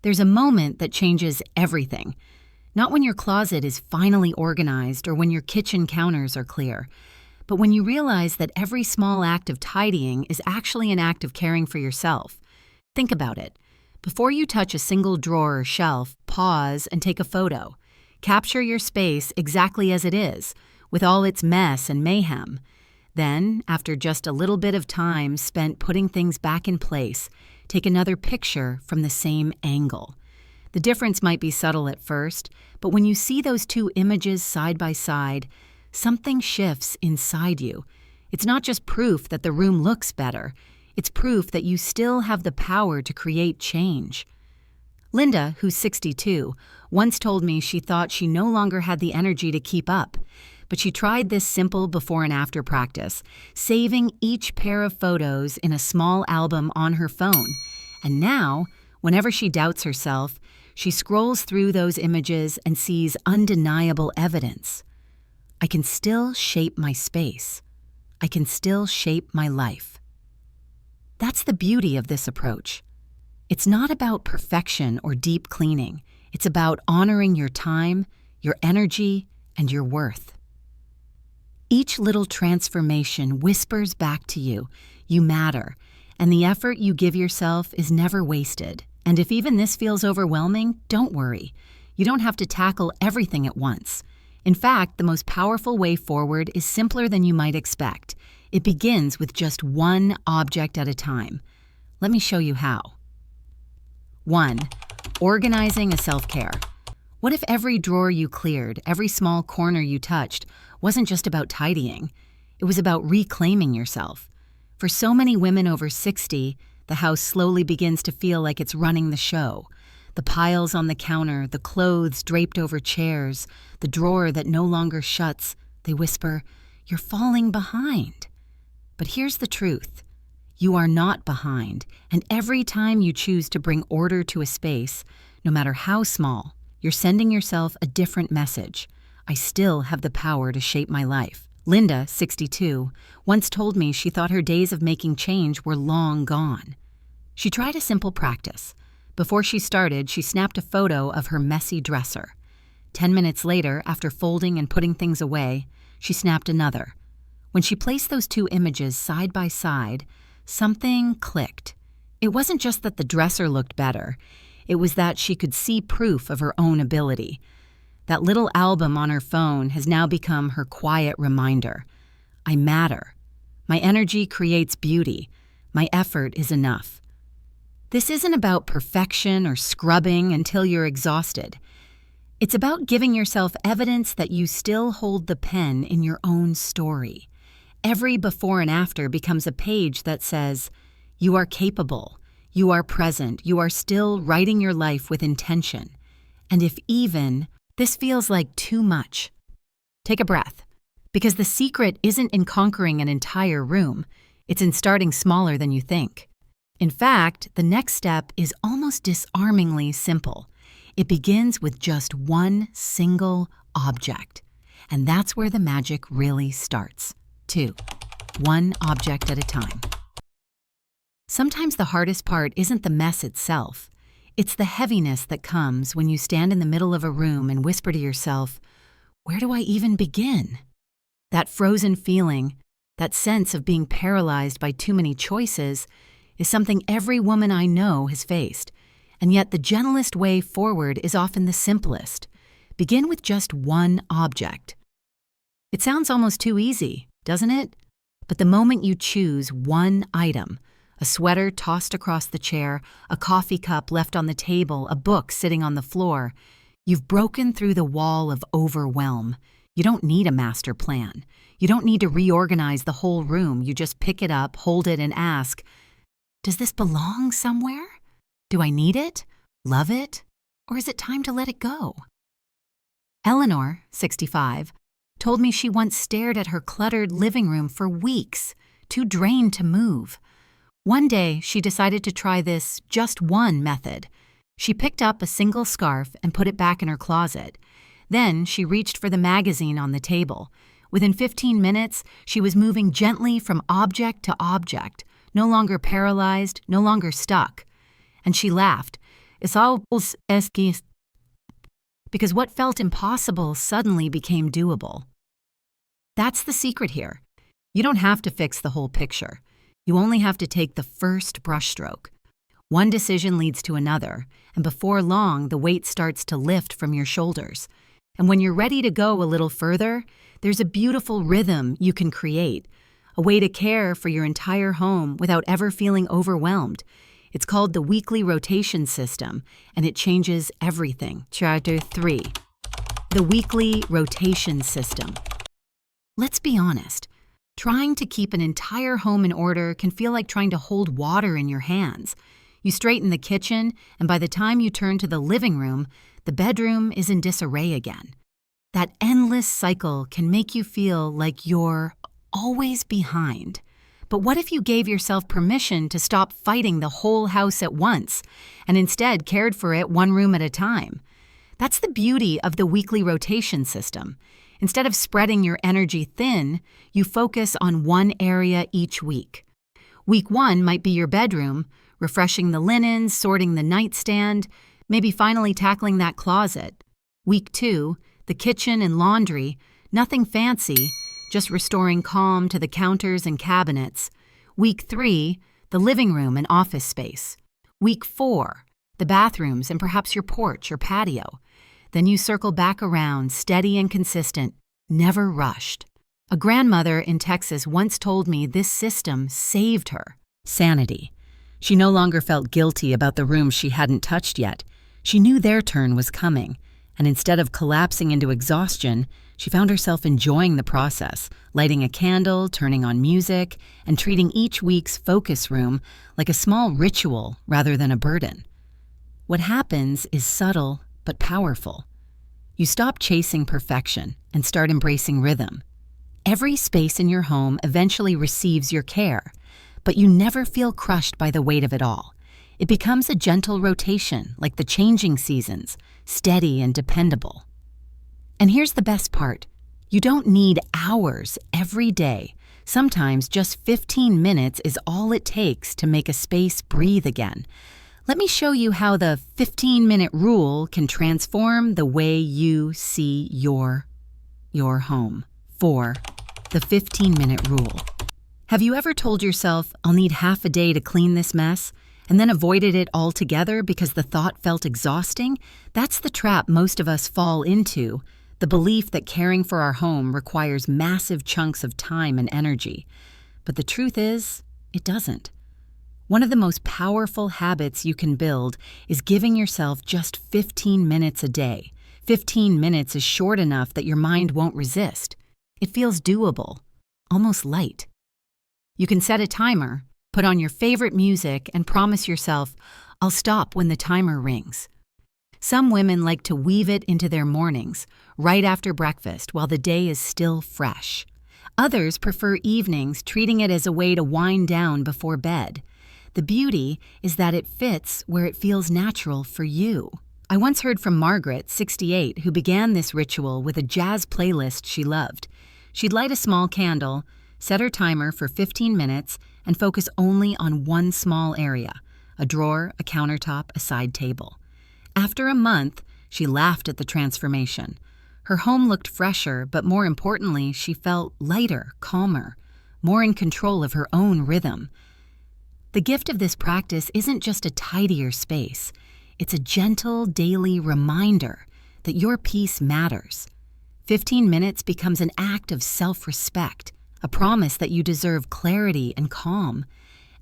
There's a moment that changes everything. Not when your closet is finally organized or when your kitchen counters are clear, but when you realize that every small act of tidying is actually an act of caring for yourself. Think about it. Before you touch a single drawer or shelf, pause and take a photo. Capture your space exactly as it is, with all its mess and mayhem. Then, after just a little bit of time spent putting things back in place, take another picture from the same angle. The difference might be subtle at first, but when you see those two images side by side, something shifts inside you. It's not just proof that the room looks better. It's proof that you still have the power to create change. Linda, who's 62, once told me she thought she no longer had the energy to keep up. But she tried this simple before and after practice, saving each pair of photos in a small album on her phone. And now, whenever she doubts herself, she scrolls through those images and sees undeniable evidence. I can still shape my space. I can still shape my life. That's the beauty of this approach. It's not about perfection or deep cleaning. It's about honoring your time, your energy, and your worth. Each little transformation whispers back to you, you matter, and the effort you give yourself is never wasted. And if even this feels overwhelming, don't worry. You don't have to tackle everything at once. In fact, the most powerful way forward is simpler than you might expect. It begins with just one object at a time. Let me show you how. 1. Organizing a self-care. What if every drawer you cleared, every small corner you touched, wasn't just about tidying? It was about reclaiming yourself. For so many women over 60, the house slowly begins to feel like it's running the show. The piles on the counter, the clothes draped over chairs, the drawer that no longer shuts, they whisper, "You're falling behind." But here's the truth. You are not behind, and every time you choose to bring order to a space, no matter how small, you're sending yourself a different message. I still have the power to shape my life. Linda, 62, once told me she thought her days of making change were long gone. She tried a simple practice. Before she started, she snapped a photo of her messy dresser. 10 minutes later, after folding and putting things away, she snapped another. When she placed those two images side by side, something clicked. It wasn't just that the dresser looked better. It was that she could see proof of her own ability. That little album on her phone has now become her quiet reminder. I matter. My energy creates beauty. My effort is enough. This isn't about perfection or scrubbing until you're exhausted. It's about giving yourself evidence that you still hold the pen in your own story. Every before and after becomes a page that says, you are capable, you are present, you are still writing your life with intention. And if even this feels like too much, take a breath, because the secret isn't in conquering an entire room. It's in starting smaller than you think. In fact, the next step is almost disarmingly simple. It begins with just one single object. And that's where the magic really starts. 2. One object at a time. Sometimes the hardest part isn't the mess itself. It's the heaviness that comes when you stand in the middle of a room and whisper to yourself, where do I even begin? That frozen feeling, that sense of being paralyzed by too many choices, is something every woman I know has faced. And yet the gentlest way forward is often the simplest. Begin with just one object. It sounds almost too easy, doesn't it? But the moment you choose one item, a sweater tossed across the chair, a coffee cup left on the table, a book sitting on the floor, you've broken through the wall of overwhelm. You don't need a master plan. You don't need to reorganize the whole room. You just pick it up, hold it, and ask, does this belong somewhere? Do I need it? Love it? Or is it time to let it go? Eleanor, 65, told me she once stared at her cluttered living room for weeks, too drained to move. One day, she decided to try this just one method. She picked up a single scarf and put it back in her closet. Then she reached for the magazine on the table. Within 15 minutes, she was moving gently from object to object, no longer paralyzed, no longer stuck. And she laughed. It's all esquisse. Because what felt impossible suddenly became doable. That's the secret here. You don't have to fix the whole picture. You only have to take the first brushstroke. One decision leads to another, and before long, the weight starts to lift from your shoulders. And when you're ready to go a little further, there's a beautiful rhythm you can create, a way to care for your entire home without ever feeling overwhelmed. It's called the weekly rotation system, and it changes everything. Chapter 3. The weekly rotation system. Let's be honest. Trying to keep an entire home in order can feel like trying to hold water in your hands. You straighten the kitchen, and by the time you turn to the living room, the bedroom is in disarray again. That endless cycle can make you feel like you're always behind. But what if you gave yourself permission to stop fighting the whole house at once and instead cared for it one room at a time? That's the beauty of the weekly rotation system. Instead of spreading your energy thin, you focus on one area each week. Week 1 might be your bedroom, refreshing the linens, sorting the nightstand, maybe finally tackling that closet. Week 2, the kitchen and laundry, nothing fancy, just restoring calm to the counters and cabinets. Week 3, the living room and office space. Week 4, the bathrooms and perhaps your porch or patio. Then you circle back around, steady and consistent, never rushed. A grandmother in Texas once told me this system saved her sanity. She no longer felt guilty about the rooms she hadn't touched yet. She knew their turn was coming, and instead of collapsing into exhaustion, she found herself enjoying the process, lighting a candle, turning on music, and treating each week's focus room like a small ritual rather than a burden. What happens is subtle but powerful. You stop chasing perfection and start embracing rhythm. Every space in your home eventually receives your care, but you never feel crushed by the weight of it all. It becomes a gentle rotation, like the changing seasons, steady and dependable. And here's the best part. You don't need hours every day. Sometimes just 15 minutes is all it takes to make a space breathe again. Let me show you how the 15-minute rule can transform the way you see your home. 4. The 15-minute rule. Have you ever told yourself, I'll need half a day to clean this mess, and then avoided it altogether because the thought felt exhausting? That's the trap most of us fall into, the belief that caring for our home requires massive chunks of time and energy. But the truth is, it doesn't. One of the most powerful habits you can build is giving yourself just 15 minutes a day. 15 minutes is short enough that your mind won't resist. It feels doable, almost light. You can set a timer, put on your favorite music, and promise yourself, I'll stop when the timer rings. Some women like to weave it into their mornings, right after breakfast, while the day is still fresh. Others prefer evenings, treating it as a way to wind down before bed. The beauty is that it fits where it feels natural for you. I once heard from Margaret, 68, who began this ritual with a jazz playlist she loved. She'd light a small candle, set her timer for 15 minutes, and focus only on one small area, a drawer, a countertop, a side table. After a month, she laughed at the transformation. Her home looked fresher, but more importantly, she felt lighter, calmer, more in control of her own rhythm. The gift of this practice isn't just a tidier space. It's a gentle, daily reminder that your peace matters. 15 minutes becomes an act of self-respect, a promise that you deserve clarity and calm.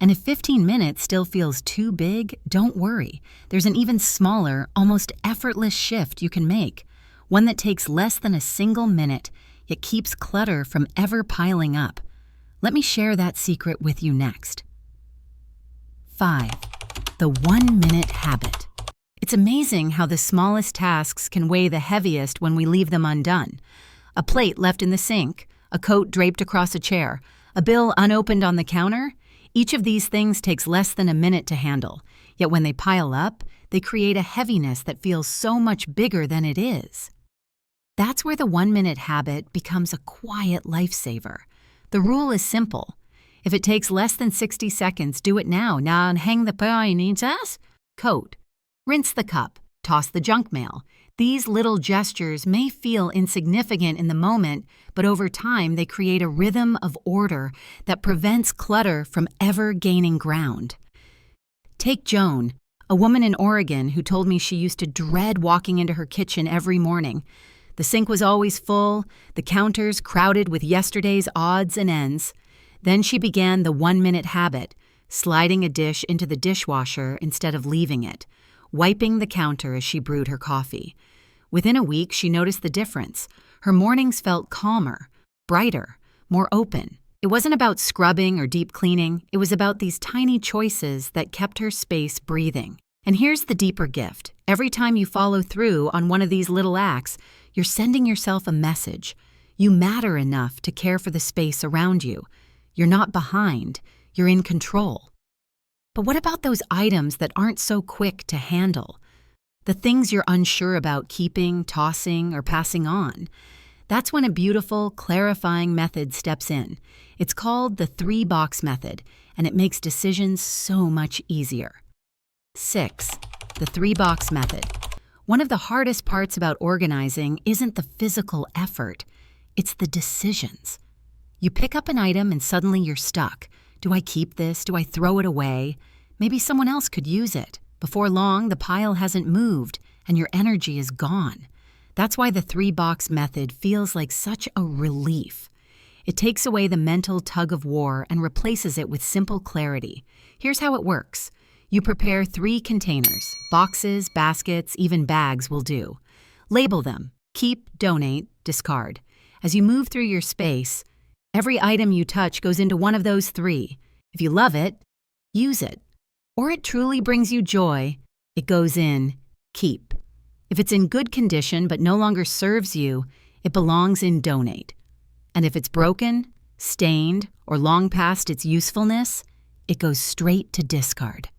And if 15 minutes still feels too big, don't worry. There's an even smaller, almost effortless shift you can make, one that takes less than a single minute, yet keeps clutter from ever piling up. Let me share that secret with you next. 5. The 1-minute habit. It's amazing how the smallest tasks can weigh the heaviest when we leave them undone. A plate left in the sink, a coat draped across a chair, a bill unopened on the counter. Each of these things takes less than a minute to handle, yet when they pile up, they create a heaviness that feels so much bigger than it is. That's where the 1-minute habit becomes a quiet lifesaver. The rule is simple. If it takes less than 60 seconds, do it now. Now hang the coat. Rinse the cup, toss the junk mail. These little gestures may feel insignificant in the moment, but over time they create a rhythm of order that prevents clutter from ever gaining ground. Take Joan, a woman in Oregon who told me she used to dread walking into her kitchen every morning. The sink was always full, the counters crowded with yesterday's odds and ends. Then she began the 1-minute habit, sliding a dish into the dishwasher instead of leaving it, wiping the counter as she brewed her coffee. Within a week, she noticed the difference. Her mornings felt calmer, brighter, more open. It wasn't about scrubbing or deep cleaning. It was about these tiny choices that kept her space breathing. And here's the deeper gift. Every time you follow through on one of these little acts, you're sending yourself a message. You matter enough to care for the space around you. You're not behind. You're in control. But what about those items that aren't so quick to handle? The things you're unsure about keeping, tossing, or passing on? That's when a beautiful, clarifying method steps in. It's called the 3-box method, and it makes decisions so much easier. 6. The 3-box method. One of the hardest parts about organizing isn't the physical effort, it's the decisions. You pick up an item and suddenly you're stuck. Do I keep this? Do I throw it away? Maybe someone else could use it. Before long, the pile hasn't moved and your energy is gone. That's why the 3-box method feels like such a relief. It takes away the mental tug of war and replaces it with simple clarity. Here's how it works. You prepare 3 containers. Boxes, baskets, even bags will do. Label them. Keep, donate, discard. As you move through your space, every item you touch goes into one of those 3. If you love it, use it. Or it truly brings you joy, it goes in keep. If it's in good condition but no longer serves you, it belongs in donate. And if it's broken, stained, or long past its usefulness, it goes straight to discard.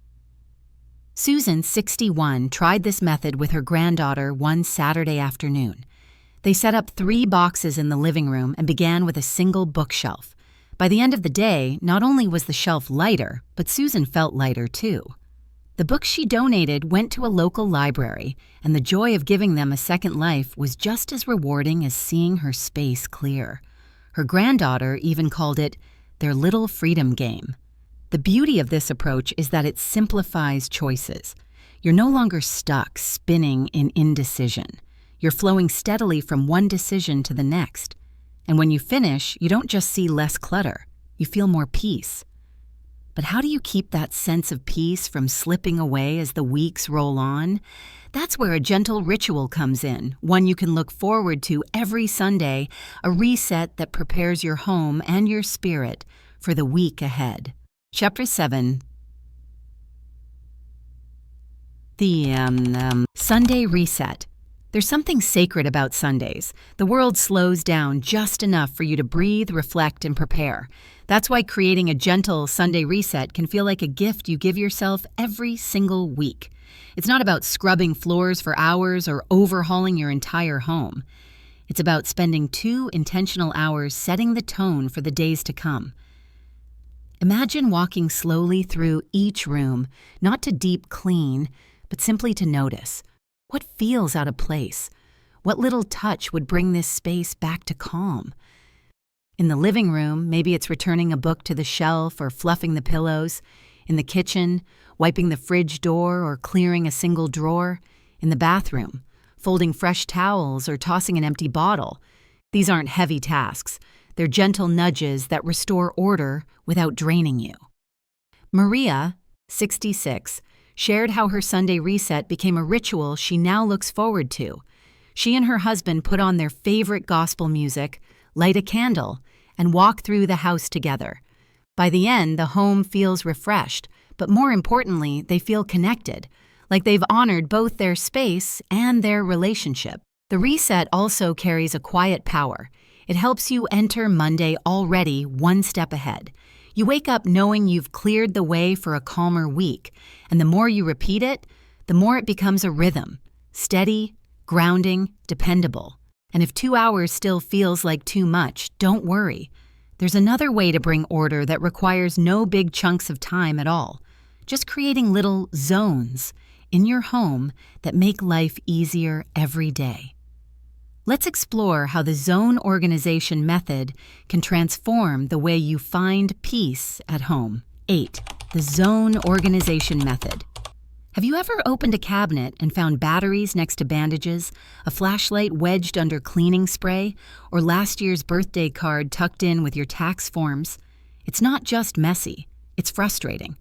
Susan, 61, tried this method with her granddaughter one Saturday afternoon. They set up 3 boxes in the living room and began with a single bookshelf. By the end of the day, not only was the shelf lighter, but Susan felt lighter too. The books she donated went to a local library, and the joy of giving them a second life was just as rewarding as seeing her space clear. Her granddaughter even called it their little freedom game. The beauty of this approach is that it simplifies choices. You're no longer stuck spinning in indecision. You're flowing steadily from one decision to the next. And when you finish, you don't just see less clutter, you feel more peace. But how do you keep that sense of peace from slipping away as the weeks roll on? That's where a gentle ritual comes in, one you can look forward to every Sunday, a reset that prepares your home and your spirit for the week ahead. Chapter 7. The Sunday Reset. There's something sacred about Sundays. The world slows down just enough for you to breathe, reflect, and prepare. That's why creating a gentle Sunday reset can feel like a gift you give yourself every single week. It's not about scrubbing floors for hours or overhauling your entire home. It's about spending 2 intentional hours setting the tone for the days to come. Imagine walking slowly through each room, not to deep clean, but simply to notice. What feels out of place? What little touch would bring this space back to calm? In the living room, maybe it's returning a book to the shelf or fluffing the pillows. In the kitchen, wiping the fridge door or clearing a single drawer. In the bathroom, folding fresh towels or tossing an empty bottle. These aren't heavy tasks. They're gentle nudges that restore order without draining you. Maria, 66, shared how her Sunday reset became a ritual she now looks forward to. She and her husband put on their favorite gospel music, light a candle, and walk through the house together. By the end, the home feels refreshed, but more importantly, they feel connected, like they've honored both their space and their relationship. The reset also carries a quiet power. It helps you enter Monday already one step ahead. You wake up knowing you've cleared the way for a calmer week, and the more you repeat it, the more it becomes a rhythm, steady, grounding, dependable. And if 2 hours still feels like too much, don't worry. There's another way to bring order that requires no big chunks of time at all. Just creating little zones. in your home that make life easier every day. Let's explore how the zone organization method can transform the way you find peace at home. 8. The zone organization method. Have you ever opened a cabinet and found batteries next to bandages, a flashlight wedged under cleaning spray, or last year's birthday card tucked in with your tax forms? It's not just messy, it's frustrating.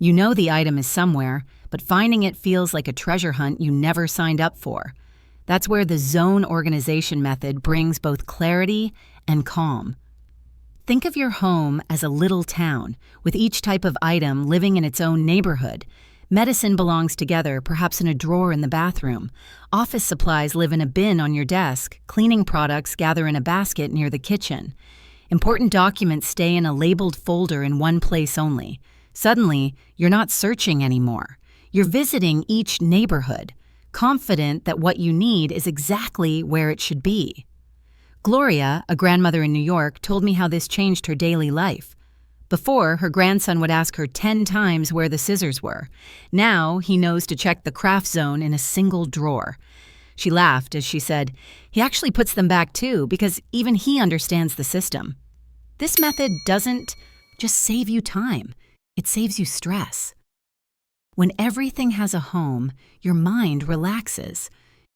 You know the item is somewhere, but finding it feels like a treasure hunt you never signed up for. That's where the zone organization method brings both clarity and calm. Think of your home as a little town, with each type of item living in its own neighborhood. Medicine belongs together, perhaps in a drawer in the bathroom. Office supplies live in a bin on your desk. Cleaning products gather in a basket near the kitchen. Important documents stay in a labeled folder in one place only. Suddenly, you're not searching anymore. You're visiting each neighborhood, confident that what you need is exactly where it should be. Gloria, a grandmother in New York, told me how this changed her daily life. Before, her grandson would ask her 10 times where the scissors were. Now, he knows to check the craft zone in a single drawer. She laughed as she said, "He actually puts them back too, because even he understands the system." This method doesn't just save you time, it saves you stress. When everything has a home, your mind relaxes.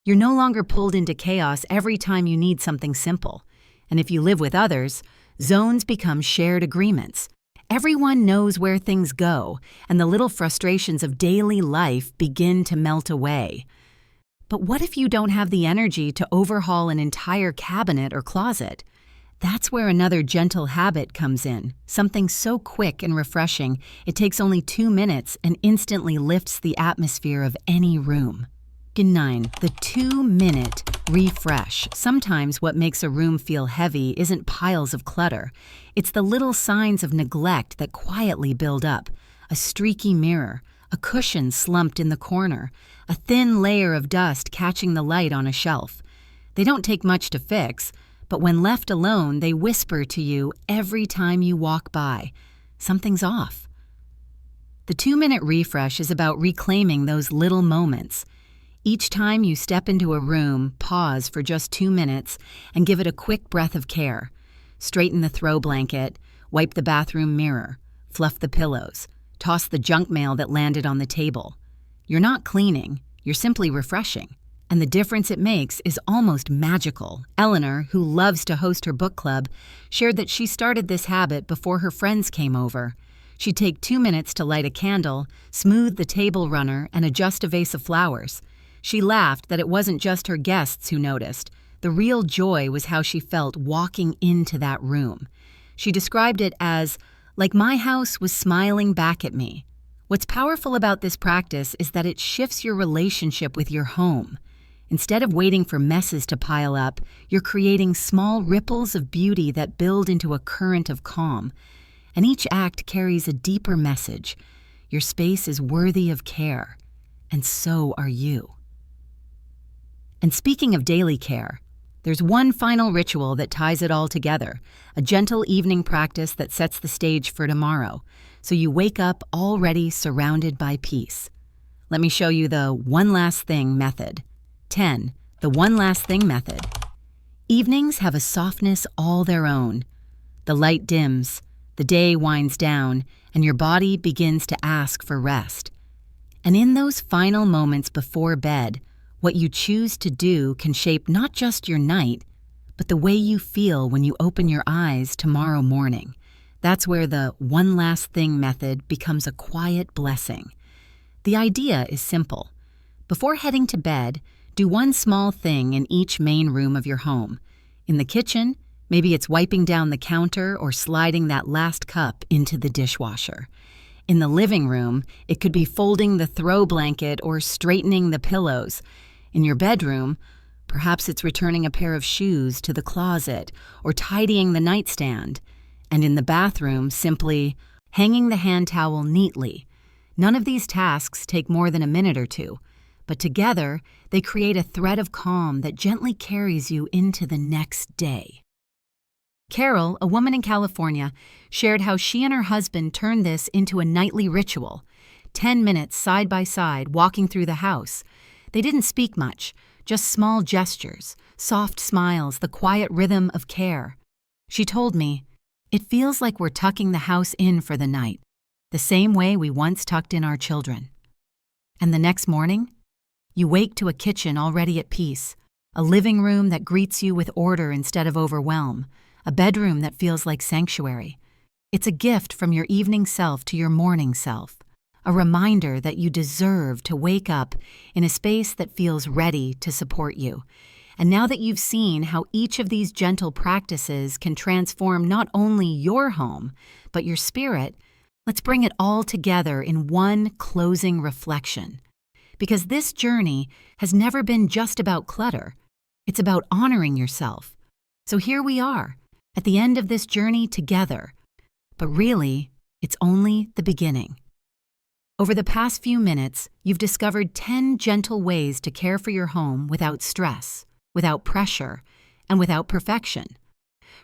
You're no longer pulled into chaos every time you need something simple. And if you live with others, zones become shared agreements. Everyone knows where things go, and the little frustrations of daily life begin to melt away. But what if you don't have the energy to overhaul an entire cabinet or closet? That's where another gentle habit comes in, something so quick and refreshing it takes only 2 minutes and instantly lifts the atmosphere of any room. 9. The 2-minute refresh. Sometimes what makes a room feel heavy isn't piles of clutter. It's the little signs of neglect that quietly build up. A streaky mirror, a cushion slumped in the corner, a thin layer of dust catching the light on a shelf. They don't take much to fix, but when left alone, they whisper to you every time you walk by. Something's off. The 2-minute refresh is about reclaiming those little moments. Each time you step into a room, pause for just 2 minutes and give it a quick breath of care. Straighten the throw blanket, wipe the bathroom mirror, fluff the pillows, toss the junk mail that landed on the table. You're not cleaning, you're simply refreshing. And the difference it makes is almost magical. Eleanor, who loves to host her book club, shared that she started this habit before her friends came over. She'd take 2 minutes to light a candle, smooth the table runner, and adjust a vase of flowers. She laughed that it wasn't just her guests who noticed. The real joy was how she felt walking into that room. She described it as, like my house was smiling back at me. What's powerful about this practice is that it shifts your relationship with your home. Instead of waiting for messes to pile up, you're creating small ripples of beauty that build into a current of calm. And each act carries a deeper message. Your space is worthy of care, and so are you. And speaking of daily care, there's one final ritual that ties it all together, a gentle evening practice that sets the stage for tomorrow, so you wake up already surrounded by peace. Let me show you the one last thing method. 10. The one last thing method. Evenings have a softness all their own. The light dims, the day winds down, and your body begins to ask for rest. And in those final moments before bed, what you choose to do can shape not just your night, but the way you feel when you open your eyes tomorrow morning. That's where the one last thing method becomes a quiet blessing. The idea is simple. Before heading to bed, do one small thing in each main room of your home. In the kitchen, maybe it's wiping down the counter or sliding that last cup into the dishwasher. In the living room, it could be folding the throw blanket or straightening the pillows. In your bedroom, perhaps it's returning a pair of shoes to the closet or tidying the nightstand. And in the bathroom, simply hanging the hand towel neatly. None of these tasks take more than a minute or two, but together they create a thread of calm that gently carries you into the next day. Carol, a woman in California, shared how she and her husband turned this into a nightly ritual. 10 minutes side by side walking through the house. They didn't speak much, just small gestures, soft smiles, the quiet rhythm of care. She told me, "It feels like we're tucking the house in for the night, the same way we once tucked in our children." And the next morning, you wake to a kitchen already at peace, a living room that greets you with order instead of overwhelm, a bedroom that feels like sanctuary. It's a gift from your evening self to your morning self, a reminder that you deserve to wake up in a space that feels ready to support you. And now that you've seen how each of these gentle practices can transform not only your home, but your spirit, let's bring it all together in one closing reflection. Because this journey has never been just about clutter. It's about honoring yourself. So here we are, at the end of this journey together. But really, it's only the beginning. Over the past few minutes, you've discovered 10 gentle ways to care for your home without stress, without pressure, and without perfection.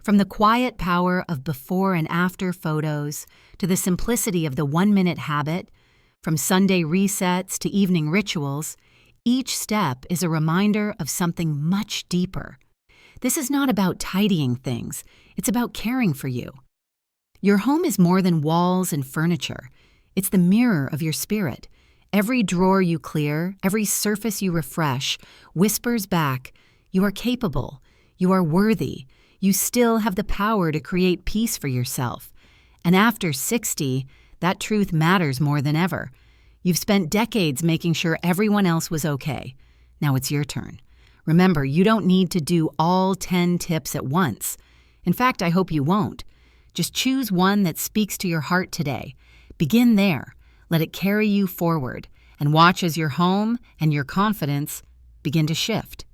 From the quiet power of before and after photos to the simplicity of the 1-minute habit, from Sunday resets to evening rituals, each step is a reminder of something much deeper. This is not about tidying things, it's about caring for you. Your home is more than walls and furniture. It's the mirror of your spirit. Every drawer you clear, every surface you refresh, whispers back, you are capable, you are worthy, you still have the power to create peace for yourself. And after 60, that truth matters more than ever. You've spent decades making sure everyone else was okay. Now it's your turn. Remember, you don't need to do all 10 tips at once. In fact, I hope you won't. Just choose one that speaks to your heart today. Begin there, let it carry you forward, and watch as your home and your confidence begin to shift.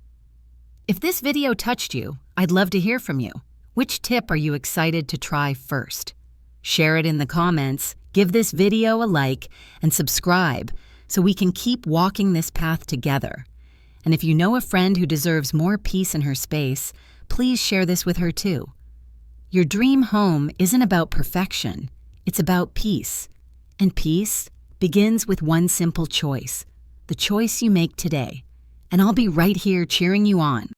If this video touched you, I'd love to hear from you. Which tip are you excited to try first? Share it in the comments, give this video a like, and subscribe so we can keep walking this path together. And if you know a friend who deserves more peace in her space, please share this with her too. Your dream home isn't about perfection, it's about peace. And peace begins with one simple choice, the choice you make today. And I'll be right here cheering you on.